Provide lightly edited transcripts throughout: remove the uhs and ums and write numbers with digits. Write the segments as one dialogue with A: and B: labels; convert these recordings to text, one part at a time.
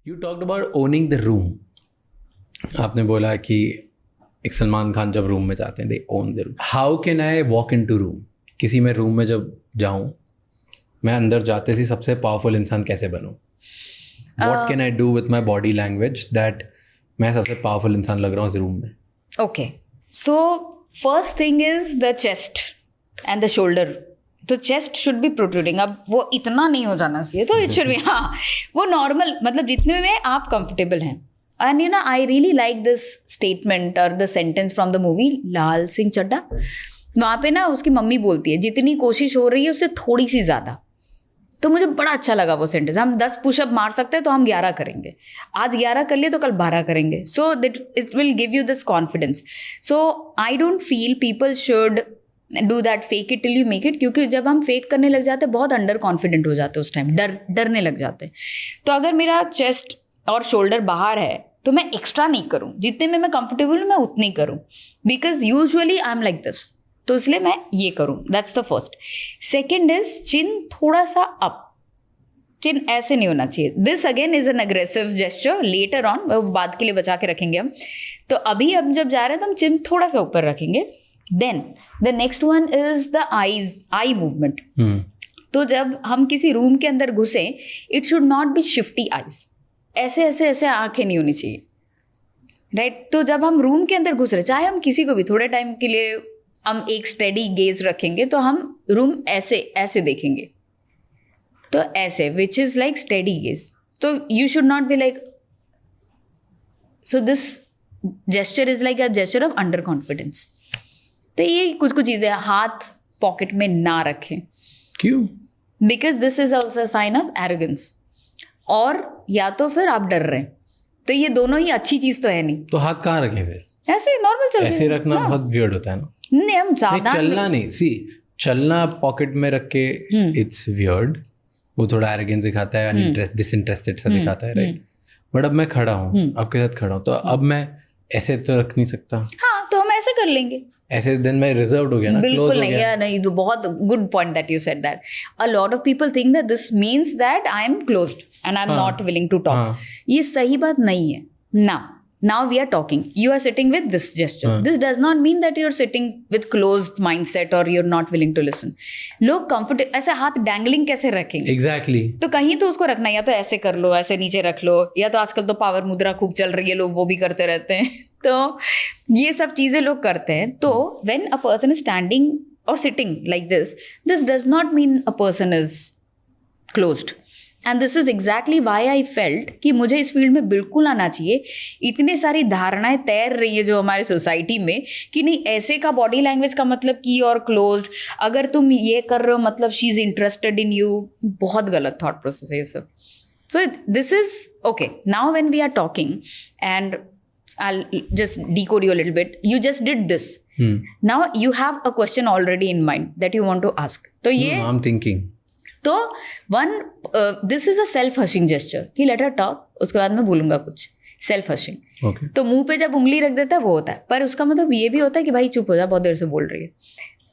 A: You talked about owning the room. आपने बोला कि एक सलमान खान जब रूम में जाते हैं they own the room. How can I walk into room? किसी मैं रूम में जब जाऊँ, मैं अंदर जाते से सबसे पावरफुल इंसान कैसे बनूँ? What can I do with my body language that मैं सबसे पावरफुल इंसान लग रहा हूँ इस रूम में?
B: Okay. So first thing is the chest and the shoulder. तो चेस्ट शुड बी प्रोट्रूडिंग. अब वो इतना नहीं हो जाना चाहिए, तो इट शुड बी, हाँ वो नॉर्मल, मतलब जितने में आप कंफर्टेबल हैं. And you know I really like this statement और the sentence from the movie Lal Singh Chaddha. वहाँ पे ना उसकी मम्मी बोलती है जितनी कोशिश हो रही है उससे थोड़ी सी ज़्यादा. तो मुझे बड़ा अच्छा लगा वो सेंटेंस. हम 10 पुशअप मार सकते हैं तो हम 11 करेंगे. आज 11 कर लिए तो कल 12 करेंगे. So that it will give you this confidence. So I don't feel people should do that fake it till you make it. क्योंकि जब हम फेक करने लग जाते हैं बहुत अंडर कॉन्फिडेंट हो जाते हैं, उस टाइम डरने लग जाते हैं. तो अगर मेरा चेस्ट और शोल्डर बाहर है तो मैं एक्स्ट्रा नहीं करूँ, जितने में मैं कंफर्टेबल हूँ मैं उतनी करूँ. Because usually I am like this, तो इसलिए मैं ये करूँ. That's the first. Second is chin थोड़ा सा अप. चिन ऐसे नहीं होना चाहिए. This again is an aggressive gesture. Later on वो बाद के लिए बचा के रखेंगे हम. तो अभी हम जब जा रहे हैं तो हम चिन थोड़ा सा ऊपर रखेंगे. Then the next one is the eye movement. तो जब हम किसी रूम के अंदर घुसे, it should not be shifty eyes. ऐसे ऐसे ऐसे आंखें नहीं होनी चाहिए, राइट. तो जब हम रूम के अंदर घुस रहे, चाहे हम किसी को भी थोड़े टाइम के लिए हम एक स्टेडी गेज रखेंगे, तो हम रूम ऐसे ऐसे देखेंगे. तो ऐसे which is like steady gaze. तो you should not be like. So this gesture is like a gesture of under confidence. तो ये कुछ कुछ चीज़ें. हाथ पॉकेट में ना रखें.
A: क्यों?
B: Because this is also sign of arrogance. और या तो फिर आप डर रहे हैं, तो ये दोनों ही अच्छी चीज़ तो है नहीं.
A: तो हाथ कहाँ रखें फिर?
B: ऐसे नॉर्मल चल
A: ऐसे रखना बहुत वियर्ड होता है ना.
B: नहीं, हम
A: नहीं, चलना नहीं. सी चलना पॉकेट में रख के इट्स वियर्ड. वो थोड़ा एरोगेंस दिखाता है, डिसइंटरेस्टेड सा दिखाता है, राइट. बट अब मैं खड़ा हूँ, आपके साथ खड़ा हूँ, तो अब मैं ऐसे तो रख नहीं सकता.
B: हाँ, तो हम ऐसे कर लेंगे.
A: ऐसे दिन मैं रिजर्व्ड हो गया ना,
B: बिल्कुल नहीं है. नहीं, तो बहुत good point that you said that. A lot of people think that this means that I am closed and I am not willing to talk. ये सही बात नहीं है. Now we are talking. You are sitting with this gesture. This does not mean that you're sitting with closed mindset or you're not willing to listen. लोग comfortable ऐसे हाथ dangling कैसे रखेंगे?
A: Exactly.
B: तो कहीं तो उसको रखना, या तो ऐसे कर लो, ऐसे नीचे रख लो, या तो आजकल तो पावर मुद्रा खूब चल रही है, लोग वो भी करते रहते हैं. तो ये सब चीज़ें लोग करते हैं. तो when a person is standing or sitting like this does not mean a person is closed. And this is exactly Y I felt कि मुझे इस फील्ड में बिल्कुल आना चाहिए. इतनी सारी धारणाएं तैर रही है जो हमारे सोसाइटी में कि नहीं, ऐसे का बॉडी लैंग्वेज का मतलब कि और क्लोज्ड, अगर तुम ये कर रहे हो मतलब she is interested in you. बहुत गलत थॉट प्रोसेस है ये सब. So this is okay. Now when we are talking and I'll just decode you a little bit. You just did this. Now you have a question already in mind that you want to ask. तो ये
A: I'm thinking.
B: तो this is a self hushing gesture कि let her talk, उसके बाद मैं बोलूंगा कुछ. Self hushing. तो मुंह पे जब उंगली रख देता है वो होता है, पर उसका मतलब ये भी होता है कि भाई चुप हो जा, बहुत देर से बोल रही है.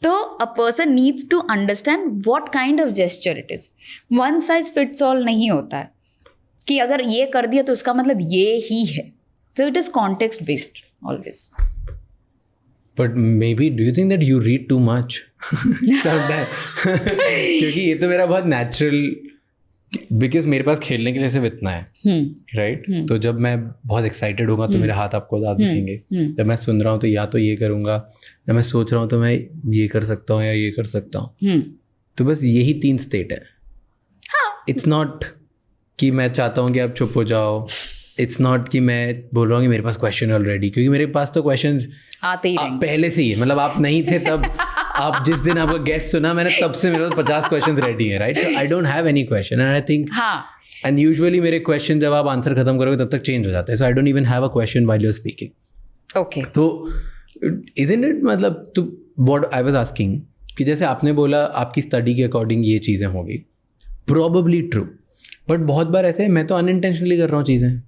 B: तो a person needs to understand what kind of gesture it is. One size fits all नहीं होता है कि अगर ये कर दिया तो उसका मतलब ये ही है. So it is context based always.
A: But maybe do you think that you read too much? क्योंकि ये तो मेरा बहुत नेचुरल, बिकॉज मेरे पास खेलने के लिए सिर्फ इतना है, राइट. तो जब मैं बहुत एक्साइटेड होगा तो मेरे हाथ आपको ज़्यादा दिखेंगे. जब मैं सुन रहा हूँ तो या तो ये करूँगा, जब मैं सोच रहा हूँ तो मैं ये कर सकता हूँ या ये कर सकता हूँ. तो बस यही 3 स्टेट है. इट्स नॉट कि मैं चाहता हूँ कि आप चुप हो जाओ. इट्स नॉट कि मैं बोल रहा हूँ कि मेरे पास क्वेश्चन ऑलरेडी, क्योंकि मेरे पास तो क्वेश्चंस
B: आते ही रहेंगे
A: पहले से ही. मतलब आप नहीं थे तब, आप जिस दिन आपका गेस्ट सुना मैंने, तब से मेरे पास 50 क्वेश्चंस रेडी हैं, right. So I don't have any question and I think, and usually मेरे क्वेश्चन जब आप आंसर खत्म करोगे तब तक चेंज हो जाते हैं. So I don't even have a question while you are speaking. Okay. तो इजंट इट, मतलब तो व्हाट आई वाज आस्किंग कि जैसे आपने बोला आपकी स्टडी के अकॉर्डिंग ये चीज़ें होंगी, प्रोबेबली ट्रू. बट बहुत बार ऐसे है मैं तो अनइंटेंशनली कर रहा हूँ चीज़ें,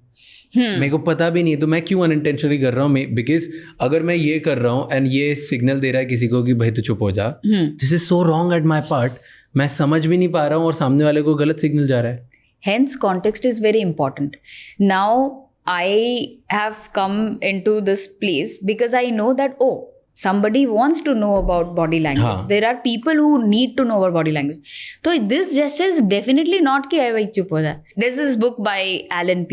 A: मेरे को पता भी नहीं है, तो मैं क्यों अनइंटेंशनली कर रहा हूँ? बिकॉज अगर मैं ये कर रहा हूँ एंड ये सिग्नल दे रहा है किसी को कि भाई तो चुप हो जा, this is so wrong at my part. मैं समझ भी नहीं पा रहा हूँ और सामने वाले को गलत सिग्नल जा रहा है.
B: Hence, context is very important. Now, I have come into this place because I know that, oh, somebody wants to know about body language.
A: हाँ.
B: There are people who need to know about body language. So this gesture is definitely not कि भाई चुप हो जाए. There's this book by Alan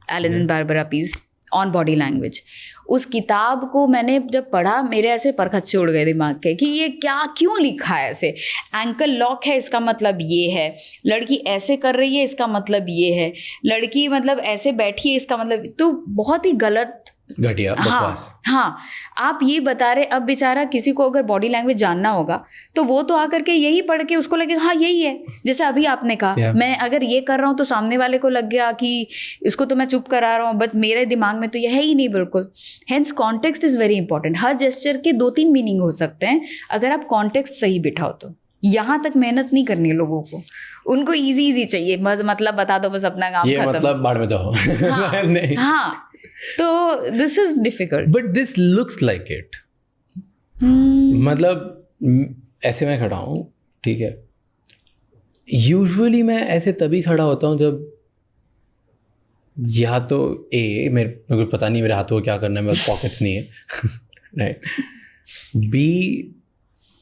B: and Barbara Pease on body language. उस किताब को मैंने जब पढ़ा मेरे ऐसे परखच्चे उड़ गए दिमाग के कि ये क्या क्यों लिखा है ऐसे. एंकल लॉक है इसका मतलब ये है, लड़की ऐसे कर रही है इसका मतलब ये है, लड़की मतलब ऐसे बैठी है इसका मतलब, तो बहुत ही गलत
A: घटिया बकवास.
B: हाँ, आप ये बता रहे. अब बेचारा किसी को अगर बॉडी लैंग्वेज जानना होगा तो वो तो आकर के यही पढ़ के उसको लगे हाँ यही है. जैसे अभी आपने कहा मैं अगर ये कर रहा हूँ तो सामने वाले को लग गया कि इसको तो मैं चुप करा रहा हूँ, बट मेरे दिमाग में तो यह है ही नहीं बिल्कुल. Hence context is very important. Her gesture के 2-3 मीनिंग हो सकते हैं अगर आप कॉन्टेक्स्ट सही बिठाओ तो. यहाँ तक मेहनत नहीं करनी है लोगों को, उनको इजी चाहिए, बस मतलब बता दो बस अपना काम खत्म.
A: मतलब बाढ़ में तो
B: हाँ. तो this is difficult
A: but this looks like it. मतलब ऐसे मैं खड़ा हूँ, ठीक है. यूजुअली मैं ऐसे तभी खड़ा होता हूँ जब या तो मेरे को पता नहीं मेरे हाथों को क्या करना है, मेरे पॉकेट्स नहीं है, राइट. बी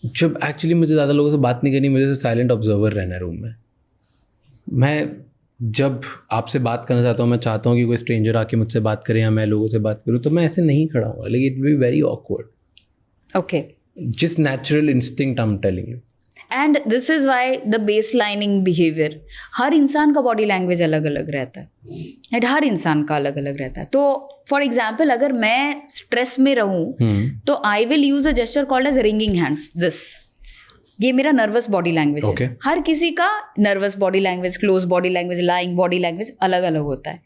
A: जब एक्चुअली मुझे ज़्यादा लोगों से बात नहीं करनी, मुझे तो साइलेंट ऑब्जर्वर रहना है रूम में. मैं जब आपसे बात करना चाहता हूँ, मैं चाहता हूँ कि कोई स्ट्रेंजर आके मुझसे बात करे या मैं लोगों से बात करूँ, तो मैं ऐसे नहीं खड़ा हूँ. Like it will be very awkward.
B: Okay,
A: just natural instinct I am telling you.
B: And this is why the base lining behaviour. हर इंसान का बॉडी लैंग्वेज अलग अलग रहता है, एंड हर इंसान का अलग अलग रहता है. तो फॉर एग्जाम्पल अगर मैं स्ट्रेस में रहूँ तो I will use a gesture called as wringing hands. This ये मेरा नर्वस बॉडी लैंग्वेज है. हर किसी का nervous body language, close body language, lying body language अलग अलग होता है.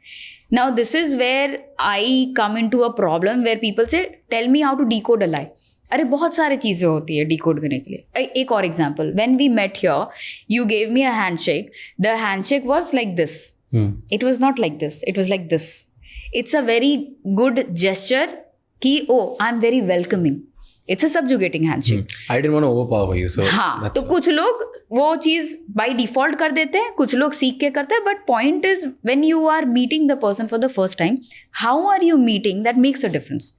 B: Now this is where I come into a problem where people say tell me how to decode a lie. अरे बहुत सारी चीज़ें होती है डिकोड करने के लिए. एक और example, when we met here you gave me a handshake. The handshake was like this. It was not like this, it was like this. It's a very good gesture कि oh I am very welcoming. It's a subjugating handshake.
A: I didn't want to overpower you. So
B: हाँ, तो कुछ लोग वो चीज़ by default कर देते हैं, कुछ लोग सीख के करते हैं. But point is when you are meeting the person for the first time, how are you meeting, that makes a difference.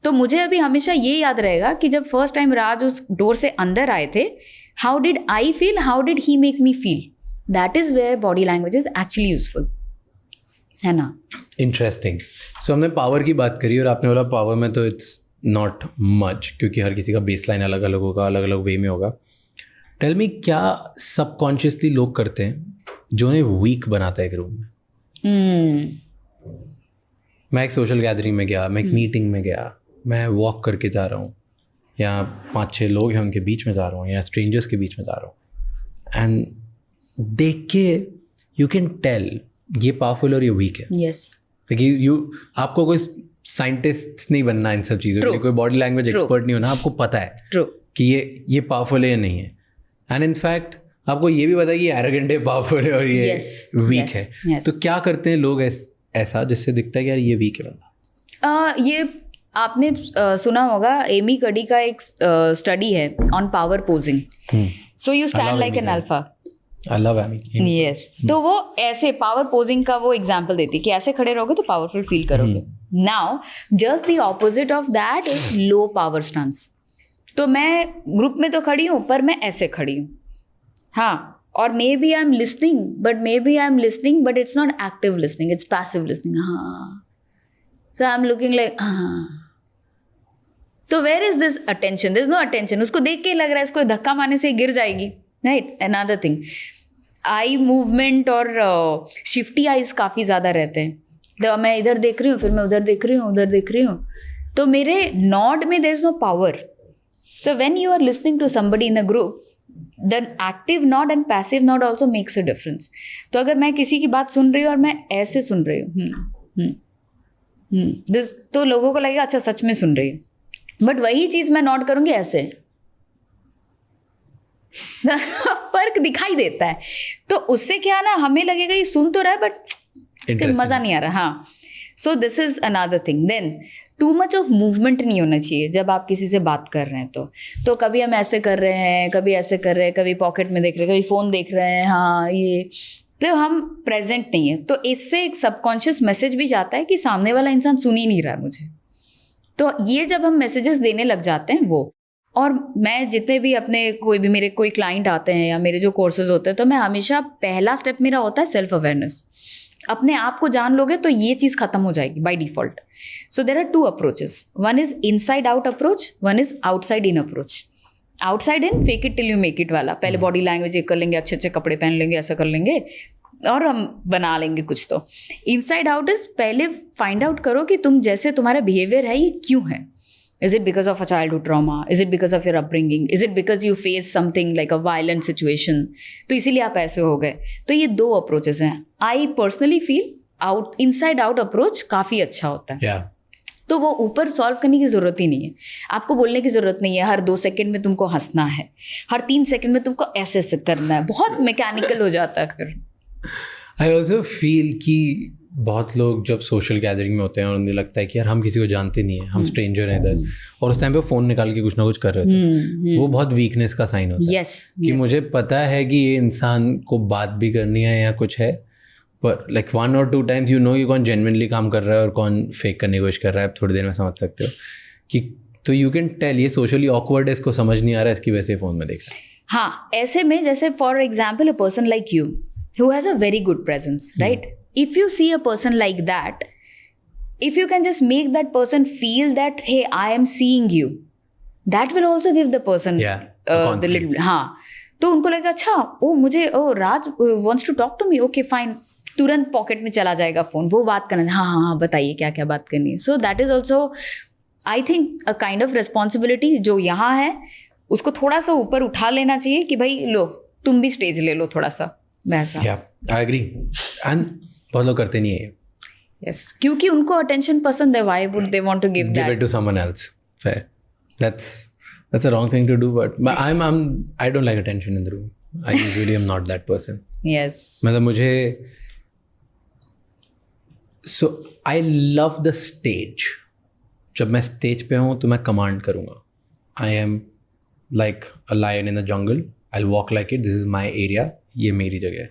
B: तो मुझे अभी हमेशा ये याद रहेगा कि जब फर्स्ट टाइम राज उस डोर से अंदर आए थे, how did I feel, how did he make me feel. That is where body language is actually useful, है ना.
A: इंटरेस्टिंग. सो हमने पावर की बात करी और आपने बोला पावर में तो इट्स नॉट मच, क्योंकि हर किसी का बेस लाइन अलग अलग होगा, अलग अलग वे में होगा. टेल मी, क्या सबकॉन्शियसली लोग करते हैं जो उन्हें वीक बनाता है एक रूम में? मैं एक सोशल गैदरिंग में गया, मैं एक मीटिंग में गया, मैं वॉक करके जा रहा हूँ, या 5-6 लोग हैं उनके बीच में जा रहा हूँ, या स्ट्रेंजर्स के बीच में जा रहा हूँ, एंड देख के यू कैन टेल ये पावरफुल और ये वीक है.
B: यस.
A: देखिए यू, आपको कोई साइंटिस्ट नहीं बनना इन सब चीज़ों के लिए, कोई बॉडी लैंग्वेज एक्सपर्ट नहीं होना. आपको पता है कि ये पावरफुल है या नहीं है. एंड इनफैक्ट आपको ये भी पता है कि ये एरोगेंट है, पावरफुल है और ये वीक है. तो क्या करते हैं लोग ऐसा जिससे दिखता है कि यार ये वीक है बंदा?
B: ये आपने सुना होगा, एमी कडी का एक स्टडी है on power posing. So you stand like an alpha.
A: I love Amy.
B: Yes. तो वो ऐसे पावर पोजिंग का वो एग्जांपल देती है कि ऐसे खड़े रहोगे तो पावरफुल फील करोगे. Now just the opposite of that is low power stance. तो मैं ग्रुप में तो खड़ी हूँ पर मैं ऐसे खड़ी हूँ. हाँ, और maybe I am listening but it's not active listening, it's passive listening. हाँ, so I'm looking like तो where is this attention? There's no attention. उसको देख के लग रहा है इसको धक्का मारने से गिर जाएगी, right? Another thing, eye movement और शिफ्टी आइज काफ़ी ज़्यादा रहते हैं. तो मैं इधर देख रही हूँ, फिर मैं उधर देख रही हूँ, तो मेरे नॉड में there is no power. So when you are listening to somebody in a group, then active nod and passive nod also makes a difference. तो अगर मैं किसी की बात सुन रही हूँ और मैं ऐसे सुन रही हूँ, तो लोगों को लगेगा अच्छा सच में सुन रही है. बट वही चीज मैं नोट करूंगी ऐसे, फर्क दिखाई देता है. तो उससे क्या ना, हमें लगेगा ये सुन तो रहा है बट मजा नहीं आ रहा. हाँ, so this is another thing. Then too much of movement नहीं होना चाहिए जब आप किसी से बात कर रहे हैं. तो कभी हम ऐसे कर रहे हैं, कभी ऐसे कर रहे हैं, कभी पॉकेट में देख रहे हैं, कभी फोन देख रहे हैं. हाँ, ये तो हम प्रेजेंट नहीं है, तो इससे एक सबकॉन्शियस मैसेज भी जाता है कि सामने वाला इंसान सुन ही नहीं रहा है मुझे। तो ये जब हम मैसेजेस देने लग जाते हैं वो, और मैं जितने भी अपने मेरे कोई क्लाइंट आते हैं या मेरे जो कोर्सेज होते हैं, तो मैं हमेशा पहला स्टेप मेरा होता है सेल्फ अवेयरनेस। अपने आप को जान लोगे तो ये चीज़ खत्म हो जाएगी by default. So there are 2 approaches, one is inside out approach, one is outside in approach. Outside in fake it till you make it वाला, पहले बॉडी लैंग्वेज ये कर लेंगे, अच्छे अच्छे कपड़े पहन लेंगे, ऐसा कर लेंगे और हम बना लेंगे कुछ। तो इनसाइड आउट इज पहले फाइंड आउट करो कि तुम जैसे तुम्हारा बिहेवियर है ये क्यों है। Is it because of a childhood trauma? Is it because of your upbringing? Is it because you faced something like a violent situation? तो इसीलिए आप ऐसे हो गए। तो ये 2 अप्रोचेस हैं। I personally feel inside out approach काफ़ी अच्छा होता है।
A: yeah.
B: तो वो ऊपर सॉल्व करने की ज़रूरत ही नहीं है, आपको बोलने की ज़रूरत नहीं है हर 2 सेकंड में तुमको हंसना है, हर 3 सेकंड में तुमको ऐसे ऐसे करना है, बहुत मैकेनिकल हो जाता है फिर।
A: आई ऑल्सो फील कि बहुत लोग जब सोशल गैदरिंग में होते हैं और उन्हें लगता है कि यार हम किसी को जानते नहीं है, हम स्ट्रेंजर हैं इधर, और उस टाइम पे फ़ोन निकाल के कुछ ना कुछ कर रहे थे, वो बहुत वीकनेस का साइन होता है। कि मुझे पता है कि ये इंसान को बात भी करनी है या कुछ है, पर like 1 or 2 times you know कि कौन जेन्युइनली काम कर रहा है और कौन फेक करने की कोशिश कर रहा है, आप थोड़ी देर में समझ सकते हो कि, तो यू कैन टेल ये सोशली ऑकवर्ड है, इसको समझ नहीं आ रहा है, इसकी वजह से फ़ोन में देख रहा है।
B: हाँ, ऐसे में जैसे for example a person like you who has a very good presence, right? If you see a person like that, if you can just make that person feel that, hey, I am seeing you, that will also give the person the little, हाँ, तो उनको लगेगा अच्छा, ओ मुझे, ओ राज wants to talk to me, okay fine, तुरंत pocket में चला जाएगा फ़ोन, वो बात करना, हाँ हाँ हाँ बताइए क्या क्या बात करनी है। So that is also I think a kind of responsibility जो यहाँ है, उसको थोड़ा सा ऊपर उठा लेना चाहिए कि भाई लो तुम भी स्टेज ले लो थोड़ा सा वैसा।
A: आई एग्री, एंड बहुत लोग करते नहीं है।
B: Yes, क्योंकि उनको अटेंशन पसंद है, why would they want to give that?
A: Give it to someone else. Fair. That's a wrong thing to do, but I don't like attention in the room. I usually am not that person.
B: Yes.
A: मतलब मुझे, so I love the stage. जब मैं stage पे हूँ तो मैं command करूँगा। I am like a lion in the jungle. I'll walk like it. This is my area. ये मेरी जगह है।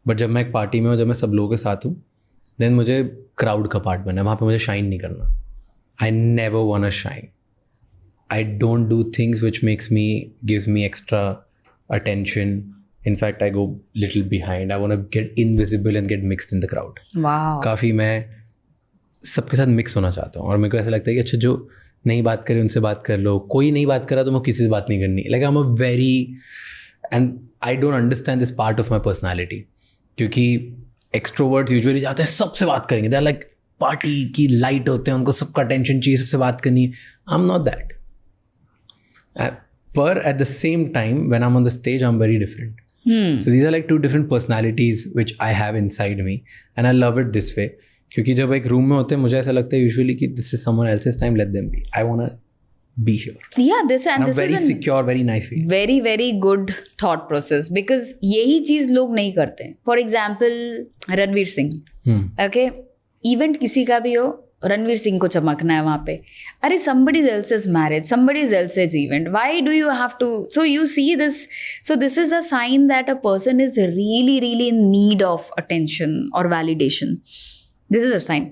A: बट जब मैं एक पार्टी में हूँ, जब मैं सब लोगों के साथ हूँ, देन मुझे क्राउड का पार्ट बनना है, वहाँ पे मुझे शाइन नहीं करना। I never want to shine, I don't do things which gives me extra attention. In fact I go little behind, I want to get invisible and get mixed in the crowd. काफ़ी मैं सबके साथ mix होना चाहता हूँ, और मेरे को ऐसा लगता है कि अच्छा जो नहीं बात करे उनसे बात कर लो, कोई नहीं बात करा तो मैं किसी से बात नहीं करनी। Like I am a very, and I don't understand this part of my personality, क्योंकि एक्सट्रोवर्ट्स यूजुअली जाते हैं सबसे बात करेंगे, दे आर लाइक पार्टी की लाइट होते हैं, उनको सबका अटेंशन चाहिए, सबसे बात करनी है। आई एम नॉट दैट, पर at the same time when I am on the stage I am very different. So these are like 2 different personalities which I have inside me, and I love it this way, क्योंकि जब एक room में होते हैं मुझे ऐसा लगता है यूजुअली कि this is someone else's time, let them be, I want to be here.
B: Yeah, this
A: very
B: is
A: secure, very nice way.
B: Very very good thought process, because यही चीज़ लोग नहीं करते हैं। For example Ranveer Singh, okay, event किसी का भी हो, रणवीर सिंह को चमकना है वहाँ पे, अरे somebody else's marriage, somebody else's event, why do you have to? So you see this, so this is a sign that a person is really really in need of attention or validation. This is a sign.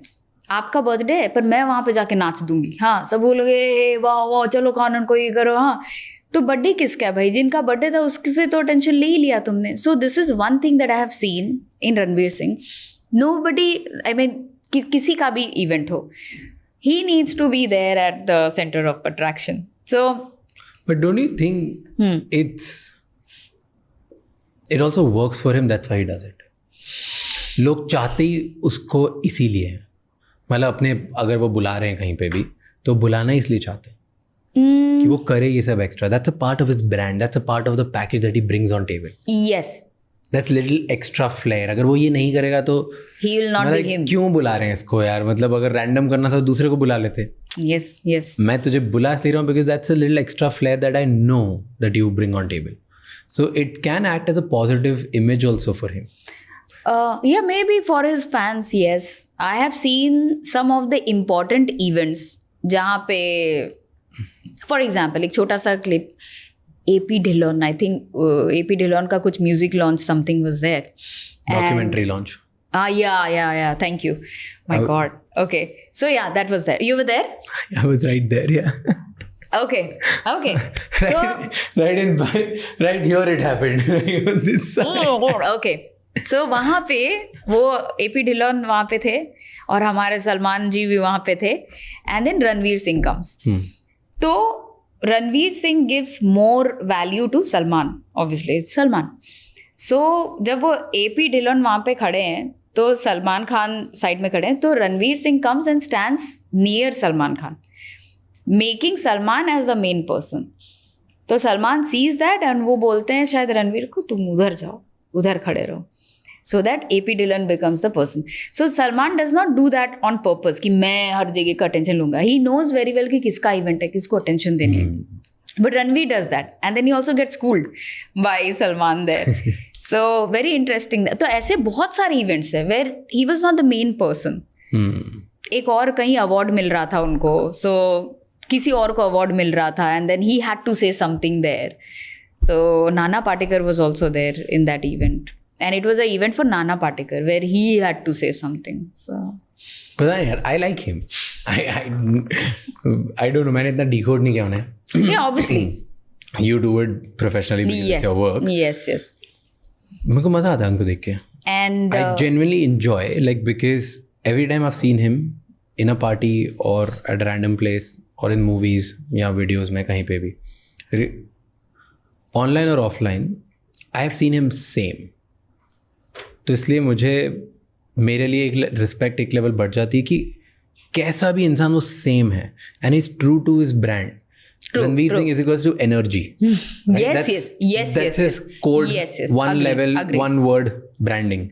B: आपका birthday है पर मैं वहाँ पे जाके नाच दूंगी, हाँ सब बोलोगे वाह वाह चलो कानून को ये करो, हाँ तो बर्थडे किसका है भाई? जिनका बर्थडे था उससे तो अटेंशन ले ही लिया तुमने। सो this is one thing that I have seen in Ranveer Singh. Nobody, I mean किसी का भी इवेंट हो, he needs to be there at the center of attraction. So
A: but don't you think it also works for him, that's why he does it. लोग चाहते ही उसको इसीलिए हैं, मतलब अपने अगर वो बुला रहे हैं कहीं पे भी तो बुलाना इसलिए चाहते हैं कि वो करे ये सब extra. That's a part of his brand, that's a part of the package that he brings on table.
B: Yes,
A: that's little extra flair. अगर वो ये नहीं करेगा तो
B: he will not be him.
A: क्यों बुला रहे हैं इसको यार? मतलब अगर रैंडम करना था तो दूसरे को बुला लेते।
B: यस यस,
A: मैं तुझे बुला इसलिए रहा हूँ because that's a little extra flair that I know that you bring on table, so it can act as a positive image also for him.
B: Yeah, maybe for his fans, yes. I have seen some of the important events जहाँ पे, for example, एक छोटा सा clip, AP Dhillon, I think AP Dhillon का कुछ music launch something was there.
A: Documentary launch.
B: Yeah. Thank you. My God. Okay. So yeah, that was there. You were there?
A: I was right there, yeah.
B: Okay.
A: Right here it happened. On this side.
B: Okay. So वहाँ पे वो AP Dhillon वहाँ पे थे और हमारे सलमान जी भी वहाँ पे थे. And then Ranveer Singh comes. तो Ranveer Singh gives more value to Salman. Obviously, it's Salman. So जब वो AP Dhillon वहाँ पे खड़े हैं तो सलमान खान साइड में खड़े हैं तो Ranveer Singh comes and stands near Salman Khan, making Salman as the main person. तो सलमान sees that and वो बोलते हैं शायद रणवीर को तुम उधर जाओ, उधर खड़े रहो. So that AP Dhillon becomes the person. So Salman does not do that on purpose कि मैं हर जगह का attention लूँगा. He knows very well कि किसका event है, किसको attention देनी है. But Ranveer does that. And then he also gets schooled by Salman there. So very interesting. तो ऐसे बहुत सारे events हैं where he was not the main person. एक और कहीं award मिल रहा था उनको. So किसी और को award मिल रहा था and then he had to say something there. So Nana Patekar was also there in that event. And it was an event for Nana Patekar where he had to say something. So,
A: but I like him. I don't know. मैंने इतना decode नहीं किया उन्हें.
B: Yeah, obviously.
A: You do it professionally because it's your work.
B: Yes.
A: मेरे को मजा आता है उनको देख के.
B: And
A: I genuinely enjoy because every time I've seen him in a party or at a random place or in movies या videos में कहीं पे भी, online or offline, I have seen him same. तो इसलिए मुझे मेरे लिए एक रिस्पेक्ट एक लेवल बढ़ जाती है कि कैसा भी इंसान वो सेम है and is true to his brand. Ranveer Singh is equals to energy.
B: Yes.
A: That's his code. One level, one word branding.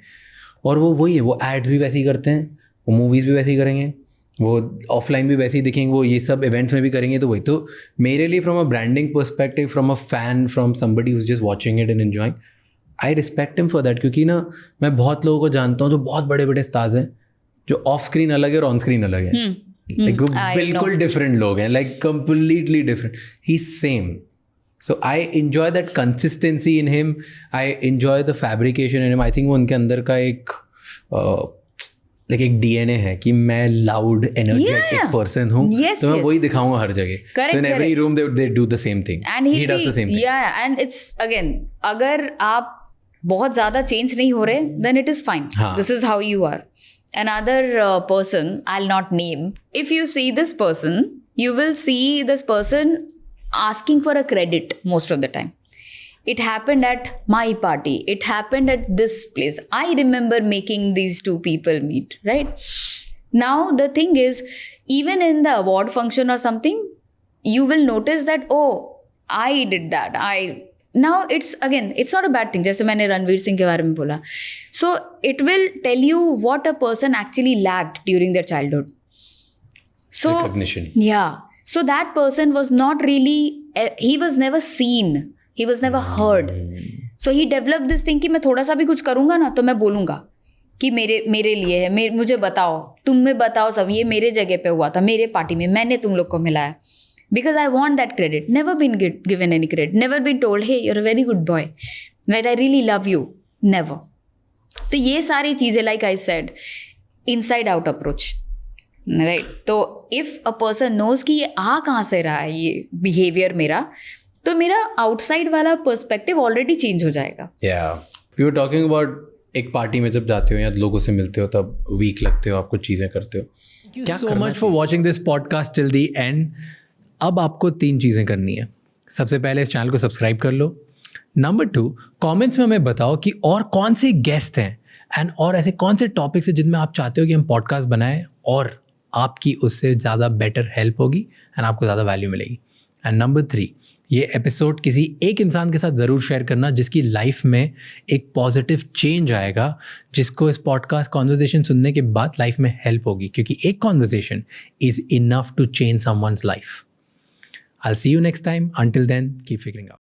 A: और वो वही है, वो एड्स भी वैसे ही करते हैं, वो मूवीज़ भी वैसे ही करेंगे, वो ऑफलाइन भी वैसे ही दिखेंगे, वो ये सब इवेंट्स में भी करेंगे. तो वही तो मेरे लिए from a branding perspective, from a fan, from somebody who is just watching it and enjoying, I respect him for that. क्योंकि ना मैं बहुत लोगों को जानता हूँ जो बहुत बड़े बड़े स्टार्स हैं जो ऑफ स्क्रीन अलग है और ऑन स्क्रीन अलग है. लाइक वो बिल्कुल डिफरेंट लोग हैं, like completely different. He same. So I enjoy that consistency in him. I enjoy the fabrication in him. I think वो उनके अंदर का एक एक DNA है कि मैं लाउड एनर्जेटिक पर्सन हूँ. तो मैं वही दिखाऊंगा हर जगह. So in every room they do the same thing.
B: And
A: he does the same thing.
B: Yeah, and it's again, अगर आप बहुत ज़्यादा चेंज नहीं हो रहे then it is fine. This is how you are. Another person I'll not name. If you see this person, you will see this person asking for a credit most of the time. It happened at my party. It happened at this place. I remember making these two people meet, right? Now, the thing is, even in the award function or something, you will notice that, oh, I did that. Now, it's not a bad thing. जैसे मैंने रणवीर सिंह के बारे में बोला. So, it will tell you what a person actually lacked during their childhood. So,
A: recognition.
B: Yeah. So, that person was not really, he was never seen. He was never heard. So he developed this thing कि मैं थोड़ा सा भी कुछ करूँगा ना तो मैं बोलूँगा कि मेरे लिए है, मुझे बताओ, तुम्हें बताओ सब, ये मेरे जगह पे हुआ था, मेरे पार्टी में मैंने तुम लोग को मिलाया. Because I want that credit. Never been given any credit. Never been told, hey, you're a very good boy. Right? I really love you. Never. तो ये सारी चीज़ें, like I said, inside out approach. Right? तो if a person knows कि ये आ कहाँ से रहा है ये behavior मेरा, तो मेरा आउटसाइड वाला पर्सपेक्टिव ऑलरेडी चेंज हो जाएगा.
A: वी वर टॉकिंग अबाउट एक पार्टी में जब जाते हो या लोगों से मिलते हो तब वीक लगते हो, आप कुछ चीज़ें करते हो. Thank you so much for watching this podcast till the and. अब आपको 3 चीज़ें करनी है. सबसे पहले इस चैनल को सब्सक्राइब कर लो. नंबर 2, कॉमेंट्स में हमें बताओ कि और कौन से गेस्ट हैं एंड और ऐसे कौन से टॉपिक्स हैं जिनमें आप चाहते हो कि हम पॉडकास्ट बनाएं और आपकी उससे ज़्यादा बेटर हेल्प होगी एंड आपको ज़्यादा वैल्यू मिलेगी. एंड नंबर 3, ये एपिसोड किसी एक इंसान के साथ ज़रूर शेयर करना जिसकी लाइफ में एक पॉजिटिव चेंज आएगा, जिसको इस पॉडकास्ट कॉन्वर्सेशन सुनने के बाद लाइफ में हेल्प होगी. क्योंकि एक conversation is enough to change someone's life. I will see you next time. Until then keep figuring out.